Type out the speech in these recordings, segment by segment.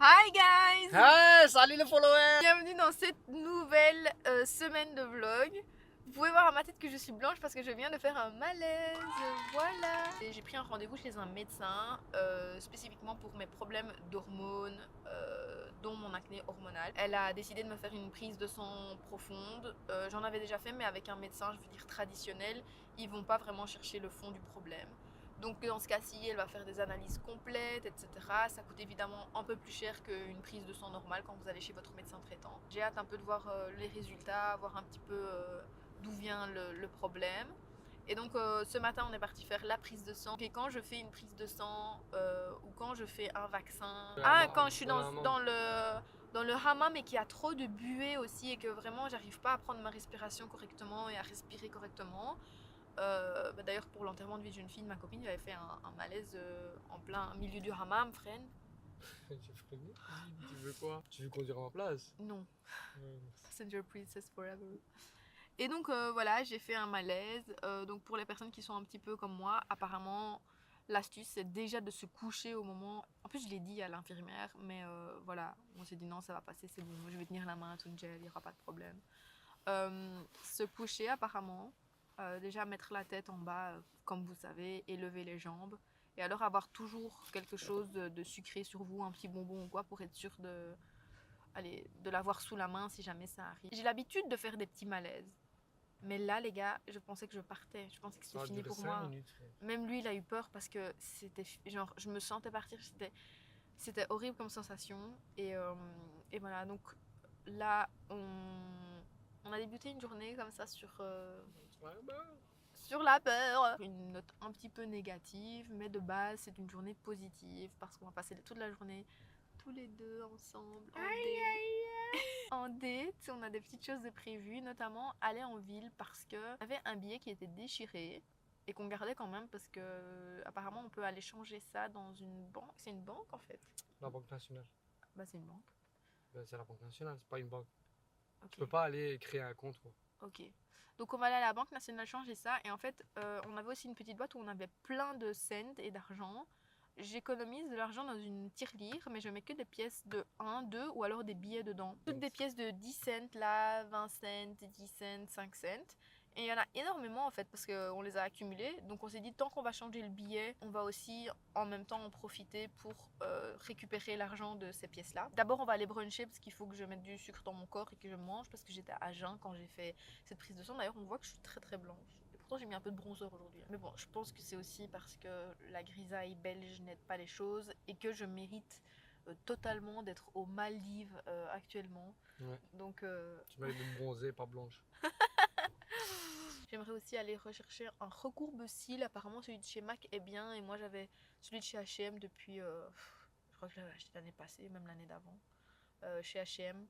Hi guys! Hey, salut les followers! Bienvenue dans cette nouvelle semaine de vlog. Vous pouvez voir à ma tête que je suis blanche parce que je viens de faire un malaise, voilà. J'ai pris un rendez-vous chez un médecin spécifiquement pour mes problèmes d'hormones, dont mon acné hormonal. Elle a décidé de me faire une prise de sang profonde. J'en avais déjà fait mais avec un médecin, je veux dire traditionnel, ils vont pas vraiment chercher le fond du problème. Donc dans ce cas-ci, elle va faire des analyses complètes, etc. Ça coûte évidemment un peu plus cher qu'une prise de sang normale quand vous allez chez votre médecin traitant. J'ai hâte un peu de voir les résultats, voir un petit peu d'où vient le problème. Et donc ce matin, on est parti faire la prise de sang. Et quand je fais une prise de sang ou quand je fais un vaccin... Quand je suis dans le hammam et qu'il y a trop de buée aussi et que vraiment j'arrive pas à prendre ma respiration correctement et à respirer correctement. D'ailleurs pour l'enterrement de vie de jeune fille de ma copine, j'avais fait un malaise en plein milieu du hammam, friend. J'ai freiné. Tu veux quoi? Tu veux conduire à ma place? Non, Ouais. Passenger Princess Forever. Et donc voilà, j'ai fait un malaise. Donc pour les personnes qui sont un petit peu comme moi, apparemment l'astuce c'est déjà de se coucher au moment... En plus je l'ai dit à l'infirmière, mais voilà, on s'est dit non ça va passer, c'est bon, je vais tenir la main à tout gel, il n'y aura pas de problème. Se coucher apparemment, déjà mettre la tête en bas comme vous savez et lever les jambes et alors avoir toujours quelque chose de sucré sur vous, un petit bonbon ou quoi pour être sûr de l'avoir sous la main si jamais ça arrive. J'ai l'habitude de faire des petits malaises mais là les gars je pensais que je partais, je pensais que c'était fini pour moi. Minutes. Même lui il a eu peur parce que c'était genre je me sentais partir, c'était horrible comme sensation et voilà donc là on a débuté une journée comme ça sur la peur. Une note un petit peu négative, mais de base c'est une journée positive parce qu'on va passer toute la journée tous les deux ensemble en date. On a des petites choses de prévues, notamment aller en ville parce que on avait un billet qui était déchiré et qu'on gardait quand même parce que apparemment on peut aller changer ça dans une banque. C'est une banque en fait. La Banque nationale. Bah c'est une banque. C'est la Banque nationale, c'est pas une banque. Ok. Tu peux pas aller créer un compte, quoi. Ok. Donc on va aller à la Banque nationale changer ça et en fait on avait aussi une petite boîte où on avait plein de cents et d'argent. J'économise de l'argent dans une tirelire mais je mets que des pièces de 1, 2 ou alors des billets dedans. Toutes des pièces de 10 cents là, 20 cents, 10 cents, 5 cents. Et il y en a énormément en fait parce qu'on les a accumulés. Donc on s'est dit tant qu'on va changer le billet, on va aussi en même temps en profiter pour récupérer l'argent de ces pièces là. D'abord on va aller bruncher parce qu'il faut que je mette du sucre dans mon corps et que je mange parce que j'étais à jeun quand j'ai fait cette prise de sang. D'ailleurs on voit que je suis très très blanche. Et pourtant j'ai mis un peu de bronzer aujourd'hui. Mais bon je pense que c'est aussi parce que la grisaille belge n'aide pas les choses et que je mérite totalement d'être aux Maldives actuellement. Ouais. Donc tu mérites de bronzer, pas blanche. J'aimerais aussi aller rechercher un recourbe-cils. Apparemment celui de chez MAC est bien et moi j'avais celui de chez H&M depuis, je crois que je l'avais acheté l'année passée, même l'année d'avant, chez H&M.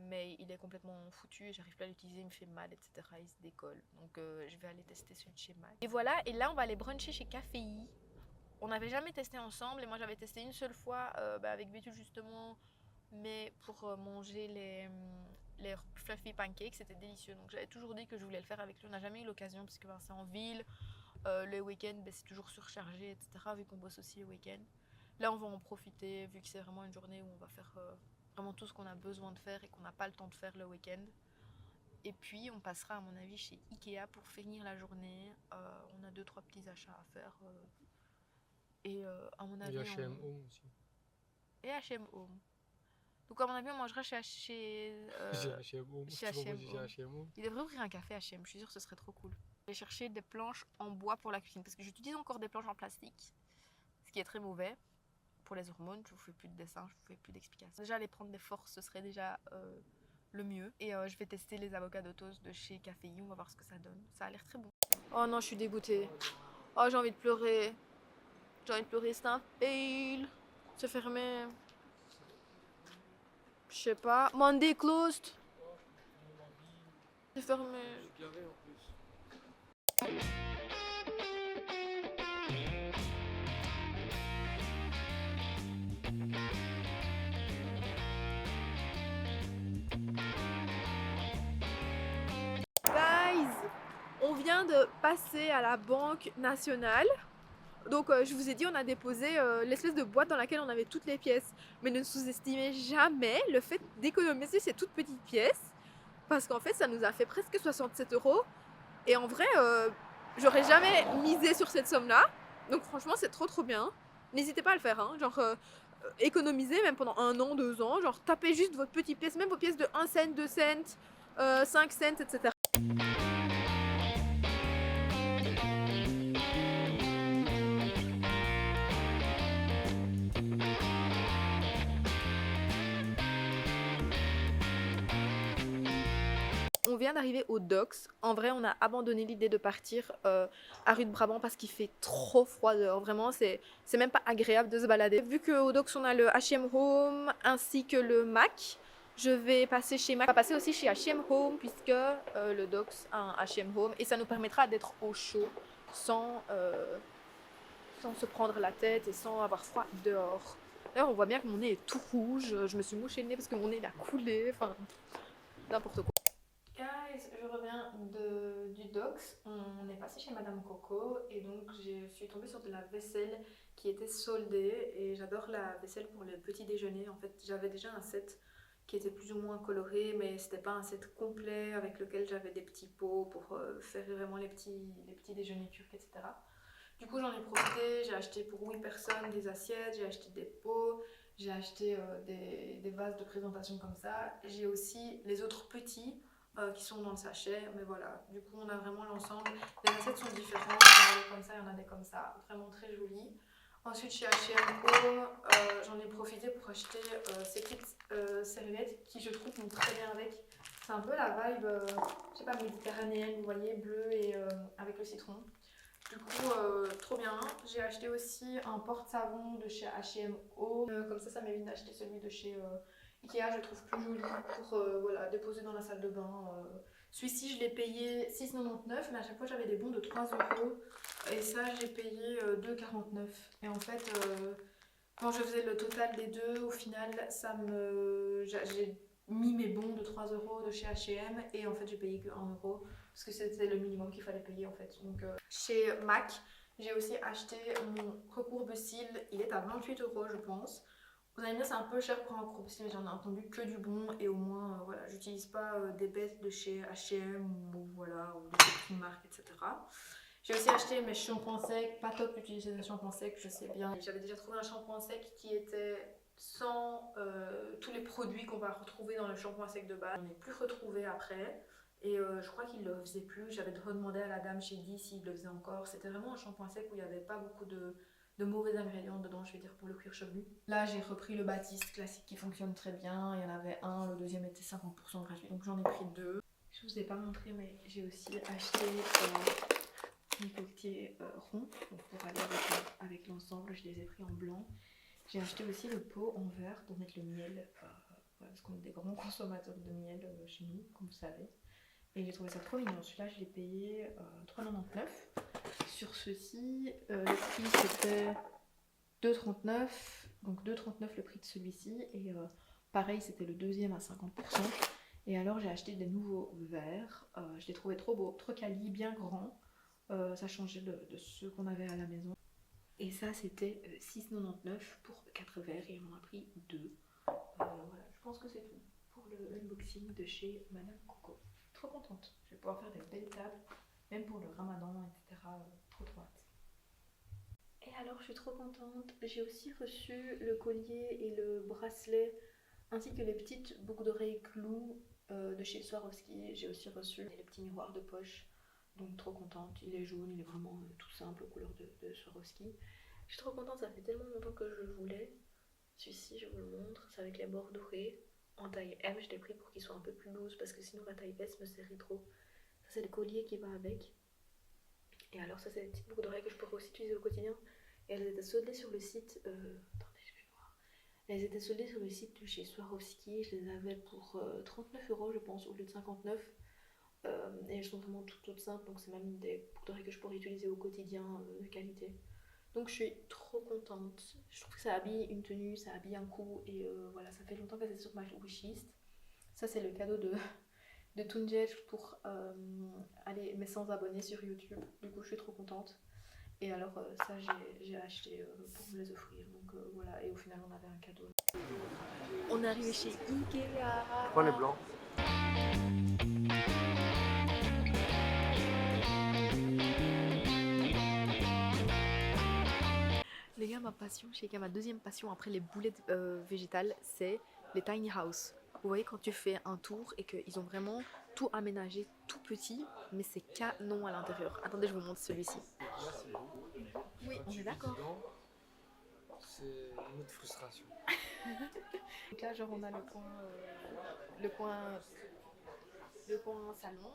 Mais il est complètement foutu et j'arrive plus à l'utiliser, il me fait mal, etc. Il se décolle. Donc je vais aller tester celui de chez MAC. Et voilà, et là on va aller bruncher chez Caféi. On n'avait jamais testé ensemble et moi j'avais testé une seule fois avec Bétul justement, mais pour manger les fluffy pancakes, c'était délicieux. Donc j'avais toujours dit que je voulais le faire avec lui. On n'a jamais eu l'occasion parce que c'est en ville. Le week-end, c'est toujours surchargé, etc. Vu qu'on bosse aussi le week-end. Là, on va en profiter vu que c'est vraiment une journée où on va faire vraiment tout ce qu'on a besoin de faire et qu'on n'a pas le temps de faire le week-end. Et puis, on passera à mon avis chez Ikea pour finir la journée. On a 2-3 petits achats à faire. Et à mon avis, Il y a H&M Home aussi. Et H&M Home. Donc à mon avis on mangera chez H&M Home. chez H&M Home. Il devrait ouvrir un café H&M, je suis sûre que ce serait trop cool. Je vais chercher des planches en bois pour la cuisine parce que j'utilise encore des planches en plastique, ce qui est très mauvais pour les hormones. Je vous fais plus de dessin, je vous fais plus d'explications. Déjà aller prendre des forces ce serait déjà le mieux. Et je vais tester les avocados toast de chez Caféi, on va voir ce que ça donne. Ça a l'air très bon. Oh non je suis dégoûtée. Oh j'ai envie de pleurer. J'ai envie de pleurer, c'est un fail. C'est fermé. Je sais pas. Monday closed. C'est fermé. Guys, on vient de passer à la Banque nationale. Donc je vous ai dit, on a déposé l'espèce de boîte dans laquelle on avait toutes les pièces. Mais ne sous-estimez jamais le fait d'économiser ces toutes petites pièces. Parce qu'en fait, ça nous a fait presque 67 €. Et en vrai, j'aurais jamais misé sur cette somme-là. Donc franchement, c'est trop bien. N'hésitez pas à le faire, hein. Genre, économiser même pendant 1 an, 2 ans. Genre, tapez juste votre petite pièce, même vos pièces de 1 cent, 2 cents, 5 cents, etc. On vient d'arriver au Docks. En vrai, on a abandonné l'idée de partir à Rue de Brabant parce qu'il fait trop froid dehors. Vraiment, c'est même pas agréable de se balader. Vu qu'au Docks, on a le H&M Home ainsi que le Mac, je vais passer chez Mac. On va passer aussi chez H&M Home puisque le Docks a un H&M Home et ça nous permettra d'être au chaud sans se prendre la tête et sans avoir froid dehors. D'ailleurs, on voit bien que mon nez est tout rouge. Je me suis mouché le nez parce que mon nez il a coulé. Enfin, n'importe quoi. Guys, je reviens du Docks. On est passé chez Madame Coco et donc je suis tombée sur de la vaisselle qui était soldée et j'adore la vaisselle pour le petit déjeuner. En fait, j'avais déjà un set qui était plus ou moins coloré, mais c'était pas un set complet avec lequel j'avais des petits pots pour faire vraiment les petits déjeuners turcs, etc. Du coup, j'en ai profité, j'ai acheté pour 8 personnes des assiettes, j'ai acheté des pots, j'ai acheté des vases de présentation comme ça. J'ai aussi les autres petits qui sont dans le sachet, mais voilà. Du coup, on a vraiment l'ensemble. Les assiettes sont différentes, il y en a des comme ça, il y en a des comme ça. Vraiment très jolies. Ensuite, chez H&M Home, j'en ai profité pour acheter ces petites serviettes qui, je trouve, vont très bien avec. C'est un peu la vibe, je sais pas, méditerranéenne, vous voyez, bleu et avec le citron. Du coup, trop bien. J'ai acheté aussi un porte-savon de chez H&M Home. Comme ça m'évite d'acheter celui de chez Ikea. Je le trouve plus joli pour voilà, déposer dans la salle de bain. Celui-ci, je l'ai payé 6,99, mais à chaque fois, j'avais des bons de 3 €. Et ça, j'ai payé 2,49. Et en fait, quand je faisais le total des deux, au final, j'ai mis mes bons de 3 € de chez H&M et en fait, j'ai payé que 1 € parce que c'était le minimum qu'il fallait payer en fait. Donc, chez Mac, j'ai aussi acheté mon recourbe-cils. Il est à 28 € je pense. Vous allez me dire c'est un peu cher pour un recourbe-cils, mais j'en ai entendu que du bon et au moins voilà, j'utilise pas des bêtes de chez H&M ou voilà, ou de chez Primark, etc. J'ai aussi acheté mes shampoings secs, pas top d'utiliser des shampoings secs, je sais bien. J'avais déjà trouvé un shampoing sec qui était sans tous les produits qu'on va retrouver dans le shampoing sec de base. On n'est plus retrouvé après. Et je crois qu'il le faisait plus. J'avais redemandé à la dame chez Guy s'il le faisait encore. C'était vraiment un shampoing sec où il n'y avait pas beaucoup de mauvais ingrédients dedans, je vais dire, pour le cuir chevelu. Là, j'ai repris le Baptiste classique qui fonctionne très bien. Il y en avait un, le deuxième était 50% gratuit, donc j'en ai pris deux. Je vous ai pas montré, mais j'ai aussi acheté mes coquetiers ronds pour aller avec l'ensemble. Je les ai pris en blanc. J'ai acheté aussi le pot en verre pour mettre le miel, parce qu'on est des grands consommateurs de miel chez nous, comme vous savez. Et j'ai trouvé ça trop mignon. Celui-là, je l'ai payé 3,99. Sur ceci, le prix c'était 2,39. Donc 2,39 le prix de celui-ci. Et pareil, c'était le deuxième à 50%. Et alors, j'ai acheté des nouveaux verres. Je les trouvais trop beaux, trop quali, bien grands. Ça changeait de ceux qu'on avait à la maison. Et ça, c'était 6,99 pour 4 verres et on en a pris 2. Voilà, je pense que c'est tout pour le unboxing de chez Madame Coco. Trop contente. Je vais pouvoir faire des belles tables, même pour le ramadan, etc. Trop hâte. Et alors, je suis trop contente. J'ai aussi reçu le collier et le bracelet, ainsi que les petites boucles d'oreilles clous de chez Swarovski. J'ai aussi reçu les petits miroirs de poche. Donc trop contente. Il est jaune, il est vraiment tout simple aux couleurs de Swarovski. Je suis trop contente, ça fait tellement longtemps que je le voulais. Celui-ci, je vous le montre, c'est avec les bords dorés. En taille M, je l'ai pris pour qu'il soit un peu plus loose parce que sinon la taille S me serrait trop. Ça, c'est le collier qui va avec. Et alors, ça, c'est les petites boucles d'oreilles que je pourrais aussi utiliser au quotidien. Et elles étaient soldées sur le site. Attendez, je vais voir. Elles étaient soldées sur le site de chez Swarovski. Je les avais pour 39 € je pense, au lieu de 59. Et elles sont vraiment toutes simples, donc c'est même des boucles d'oreilles que je pourrais utiliser au quotidien de qualité. Donc je suis trop contente. Je trouve que ça habille une tenue, ça habille un coup et voilà, ça fait longtemps qu'elle est sur ma wishlist. Ça c'est le cadeau de Tunjej pour mes 100 abonnés sur YouTube. Du coup je suis trop contente. Et alors ça j'ai acheté pour me les offrir. Donc voilà, et au final on avait un cadeau. On est arrivé chez Ikea. Pourquoi les blancs? Les gars, ma passion chez Ikea, ma deuxième passion après les boulettes végétales, c'est les tiny house. Vous voyez quand tu fais un tour et qu'ils ont vraiment tout aménagé, tout petit, mais c'est canon à l'intérieur. Attendez, je vous montre celui-ci. Là, c'est beau. Oui, Quand on tu est vis d'accord. dedans, c'est une autre frustration. Donc là, genre, on a le coin salon.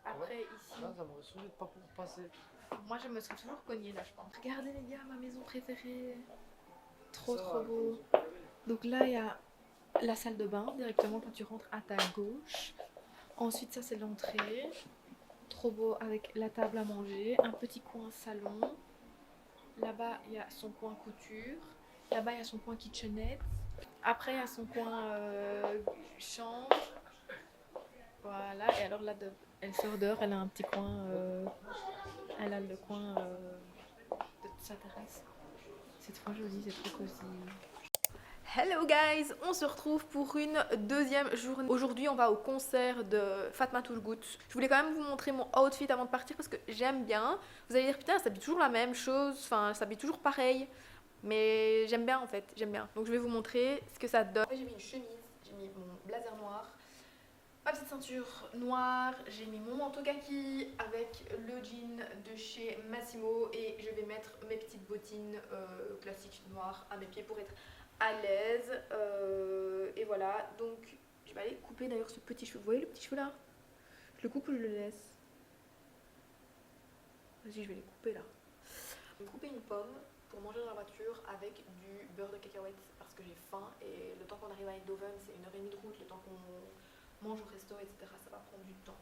Après, ici, Là, ça m'aurait saoulé de pas pouvoir passer. moi, je me serais toujours cognée là, je pense. Regardez les gars, ma maison préférée. Trop, Ça trop va, beau. Donc là, il y a la salle de bain directement quand tu rentres à ta gauche. Ensuite, ça, c'est l'entrée. Trop beau avec la table à manger. Un petit coin salon. Là-bas, il y a son coin couture. Là-bas, il y a son coin kitchenette. Après, il y a son coin chambre. Voilà. Et alors là, elle sort dehors. Elle a un petit coin. Elle a le coin de sa terrasse. C'est trop joli, c'est trop cosy. Hello guys, on se retrouve pour une deuxième journée. Aujourd'hui on va au concert de Fatma Turgut. Je voulais quand même vous montrer mon outfit avant de partir parce que j'aime bien. Vous allez dire putain, elle s'habille toujours la même chose, enfin elle s'habille toujours pareil. Mais j'aime bien en fait, j'aime bien. Donc je vais vous montrer ce que ça donne. J'ai mis une chemise, j'ai mis mon blazer noir, ma petite ceinture noire, j'ai mis mon manteau kaki avec le jean de chez Massimo et je vais mettre mes petites bottines classiques noires à mes pieds pour être à l'aise. Et voilà, donc je vais aller couper d'ailleurs ce petit cheveu. Vous voyez le petit cheveu là? Je le coupe ou je le laisse? Vas-y, je vais les couper là. Je vais couper une pomme pour manger dans la voiture avec du beurre de cacahuète parce que j'ai faim et le temps qu'on arrive à Eindhoven c'est 1h30 de route, le temps qu'on mange au resto, etc. Ça va prendre du temps.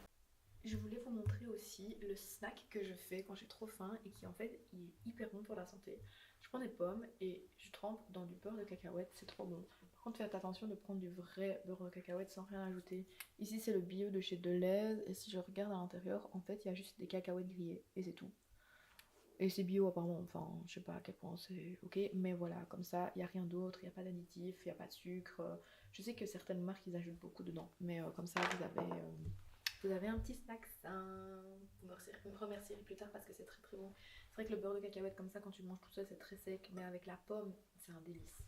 Je voulais vous montrer aussi le snack que je fais quand j'ai trop faim et qui en fait est hyper bon pour la santé. Je prends des pommes et je trempe dans du beurre de cacahuète, c'est trop bon. Par contre faites attention de prendre du vrai beurre de cacahuète sans rien ajouter. Ici c'est le bio de chez Deleuze et si je regarde à l'intérieur, en fait il y a juste des cacahuètes grillées et c'est tout. Et c'est bio apparemment, enfin je sais pas à quel point c'est ok, mais voilà, comme ça, il n'y a rien d'autre, il n'y a pas d'additif, il n'y a pas de sucre. Je sais que certaines marques ils ajoutent beaucoup dedans, mais comme ça vous avez un petit snack sain. Vous me remercierez plus tard parce que c'est très très bon. C'est vrai que le beurre de cacahuète comme ça quand tu le manges tout seul c'est très sec, mais avec la pomme c'est un délice.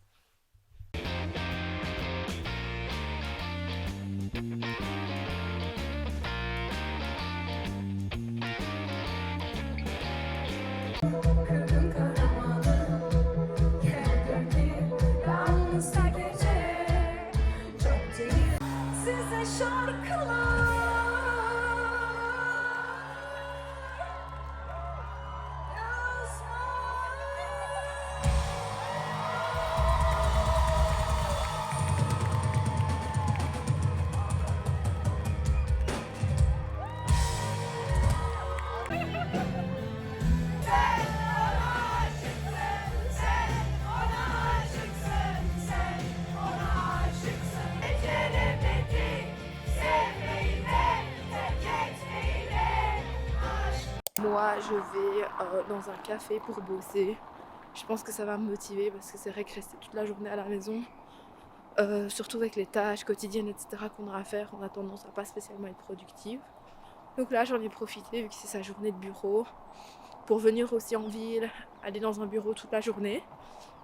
Moi je vais dans un café pour bosser. Je pense que ça va me motiver parce que c'est vrai que rester toute la journée à la maison, surtout avec les tâches quotidiennes etc. qu'on a à faire, on a tendance à pas spécialement être productive. Donc là j'en ai profité vu que c'est sa journée de bureau pour venir aussi en ville, aller dans un bureau toute la journée.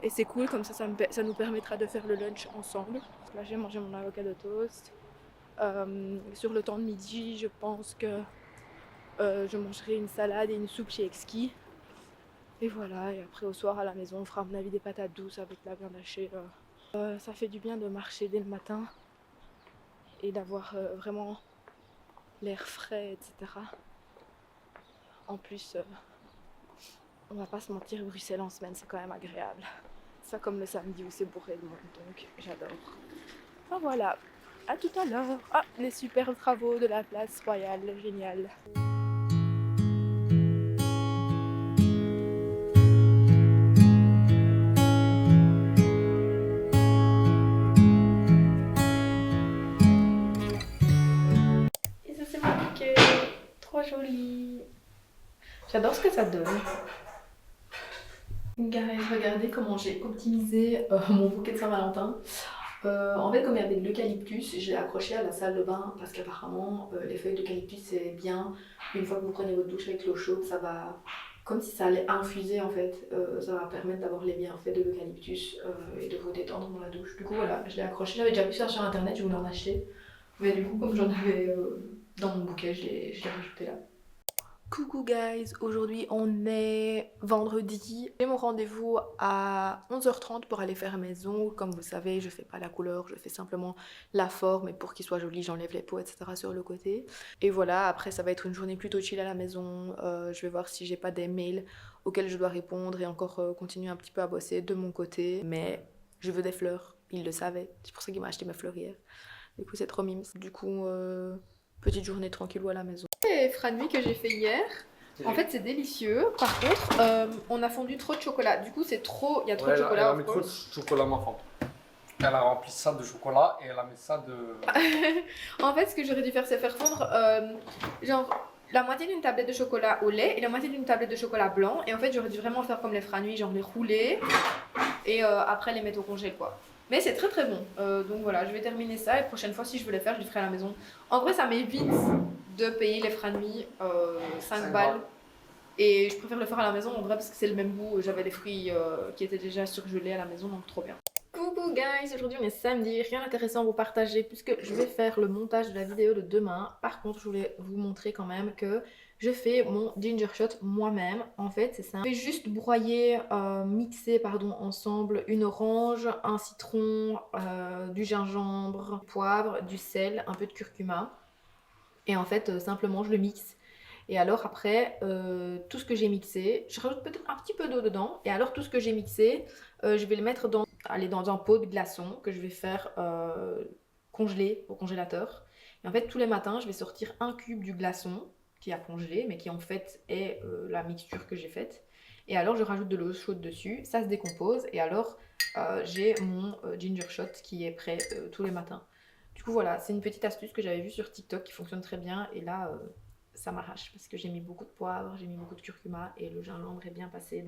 Et c'est cool, comme ça nous permettra de faire le lunch ensemble. Là j'ai mangé mon avocado toast. Sur le temps de midi je pense que je mangerai une salade et une soupe chez Exquis. Et voilà, et après au soir à la maison on fera à mon avis des patates douces avec la viande hachée. Ça fait du bien de marcher dès le matin et d'avoir vraiment l'air frais, etc. En plus, on va pas se mentir, Bruxelles en semaine c'est quand même agréable. C'est pas comme le samedi où c'est bourré de monde, donc j'adore. Enfin voilà, à tout à l'heure. Ah, les super travaux de la place Royale, génial. Et ça c'est mon bouquet, trop joli. J'adore ce que ça donne. Guys, regardez comment j'ai optimisé mon bouquet de Saint-Valentin. En fait, comme il y avait de l'eucalyptus, je l'ai accroché à la salle de bain parce qu'apparemment les feuilles d'eucalyptus c'est bien. Une fois que vous prenez votre douche avec l'eau chaude, ça va, comme si ça allait infuser en fait, ça va permettre d'avoir les bienfaits de l'eucalyptus et de vous détendre dans la douche. Du coup voilà, je l'ai accroché, j'avais déjà vu ça sur internet, je voulais en acheter. Mais du coup comme j'en avais dans mon bouquet, je l'ai rajouté là. Coucou guys, aujourd'hui on est vendredi. J'ai mon rendez-vous à 11h30 pour aller faire mes ongles. Comme vous savez, je fais pas la couleur, je fais simplement la forme et pour qu'ils soient jolis, j'enlève les peaux, etc. sur le côté. Et voilà, après ça va être une journée plutôt chill à la maison. Je vais voir si j'ai pas des mails auxquels je dois répondre et encore continuer un petit peu à bosser de mon côté. Mais je veux des fleurs, il le savait. C'est pour ça qu'il m'a acheté mes fleurs hier. Du coup c'est trop mimes. Du coup, petite journée tranquillou à la maison. Les franui que j'ai fait hier, en fait c'est délicieux. Par contre, on a fondu trop de chocolat. Du coup c'est trop, il y a trop de chocolat. Elle a mis trop de chocolat ma femme. Elle a rempli ça de chocolat et elle a mis ça de... En fait ce que j'aurais dû faire c'est faire fondre genre la moitié d'une tablette de chocolat au lait et la moitié d'une tablette de chocolat blanc. Et en fait j'aurais dû vraiment faire comme les franui, genre les rouler et après les mettre au congèle quoi. Mais c'est très très bon. Donc voilà, je vais terminer ça et prochaine fois si je veux les faire, je les ferai à la maison. En vrai ça m'évite de payer les franui 5 balles. Et je préfère le faire à la maison en vrai parce que c'est le même goût. J'avais les fruits qui étaient déjà surgelés à la maison, donc trop bien. Coucou guys, aujourd'hui on est samedi, rien d'intéressant à vous partager puisque je vais faire le montage de la vidéo de demain. Par contre je voulais vous montrer quand même que je fais mon ginger shot moi-même. En fait c'est simple, je vais juste broyer, mixer pardon ensemble une orange, un citron, du gingembre, du poivre, du sel, un peu de curcuma. Et en fait simplement je le mixe. Et alors après, tout ce que j'ai mixé, je rajoute peut-être un petit peu d'eau dedans. Et alors tout ce que j'ai mixé, je vais le mettre dans un pot de glaçons que je vais faire congeler au congélateur. Et en fait tous les matins, je vais sortir un cube du glaçon qui a congelé, mais qui en fait est la mixture que j'ai faite. Et alors je rajoute de l'eau chaude dessus, ça se décompose. Et alors j'ai mon ginger shot qui est prêt tous les matins. Du coup voilà, c'est une petite astuce que j'avais vue sur TikTok qui fonctionne très bien. Et là... ça m'arrache parce que j'ai mis beaucoup de poivre, j'ai mis beaucoup de curcuma et le gingembre est bien passé.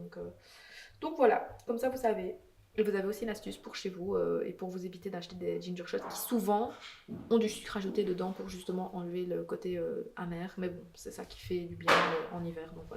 Donc voilà, comme ça vous savez. Et vous avez aussi une astuce pour chez vous et pour vous éviter d'acheter des ginger shots qui souvent ont du sucre ajouté dedans pour justement enlever le côté amer. Mais bon, c'est ça qui fait du bien en hiver. Donc voilà.